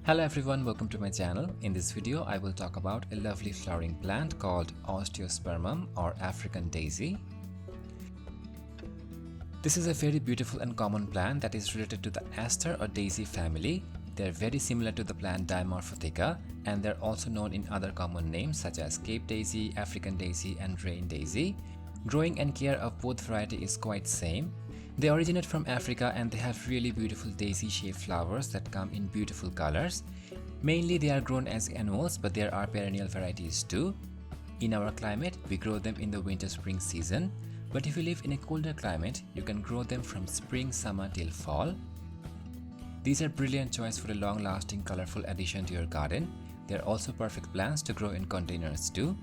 Hello everyone, welcome to my channel. In this video, I will talk about a lovely flowering plant called Osteospermum or African daisy. This is a very beautiful and common plant that is related to the aster or daisy family. They are very similar to the plant Dimorphotheca, and they are also known in other common names such as Cape daisy, African daisy and rain daisy. Growing and care of both variety is quite same. They originate from Africa and they have really beautiful daisy-shaped flowers that come in beautiful colors. Mainly they are grown as annuals, but there are perennial varieties too. In our climate, we grow them in the winter-spring season, but if you live in a colder climate, you can grow them from spring, summer till fall. These are brilliant choice for a long-lasting colorful addition to your garden. They are also perfect plants to grow in containers too.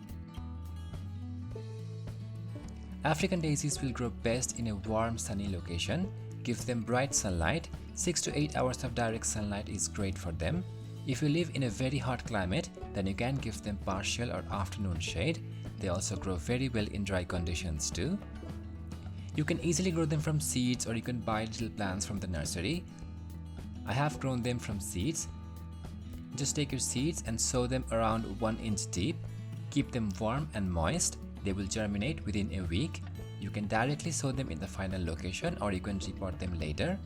African daisies will grow best in a warm, sunny location. Give them bright sunlight. 6 to 8 hours of direct sunlight is great for them. If you live in a very hot climate, then you can give them partial or afternoon shade. They also grow very well in dry conditions too. You can easily grow them from seeds, or you can buy little plants from the nursery. I have grown them from seeds. Just take your seeds and sow them around 1 inch deep. Keep them warm and moist. They will germinate within a week. You can directly sow them in the final location, or you can repot them later.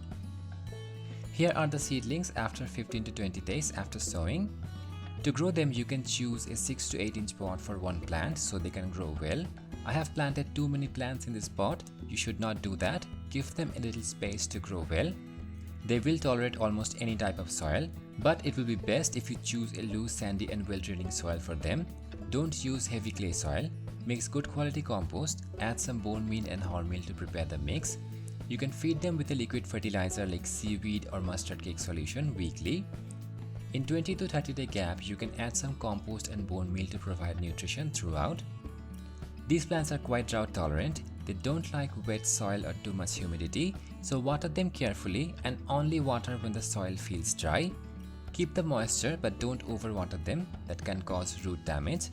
Here are the seedlings after 15 to 20 days after sowing. To grow them, you can choose a 6 to 8 inch pot for one plant so they can grow well. I have planted too many plants in this pot. You should not do that. Give them a little space to grow well. They will tolerate almost any type of soil, but it will be best if you choose a loose, sandy and well-draining soil for them. Don't use heavy clay soil. Mix good quality compost, add some bone meal and hormeal to prepare the mix. You can feed them with a liquid fertilizer like seaweed or mustard cake solution weekly. In 20 to 30 day gap, you can add some compost and bone meal to provide nutrition throughout. These plants are quite drought tolerant. They don't like wet soil or too much humidity, so water them carefully and only water when the soil feels dry. Keep the moisture but don't overwater them, that can cause root damage.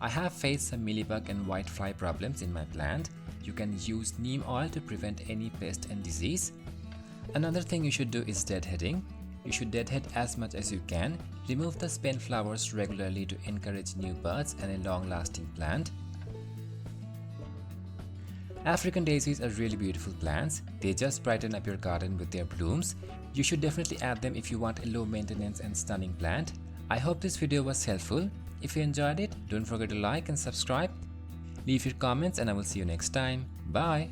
I have faced some mealybug and whitefly problems in my plant. You can use neem oil to prevent any pest and disease. Another thing you should do is deadheading. You should deadhead as much as you can. Remove the spent flowers regularly to encourage new buds and a long-lasting plant. African daisies are really beautiful plants. They just brighten up your garden with their blooms. You should definitely add them if you want a low maintenance and stunning plant. I hope this video was helpful. If you enjoyed it, don't forget to like and subscribe. Leave your comments and I will see you next time. Bye!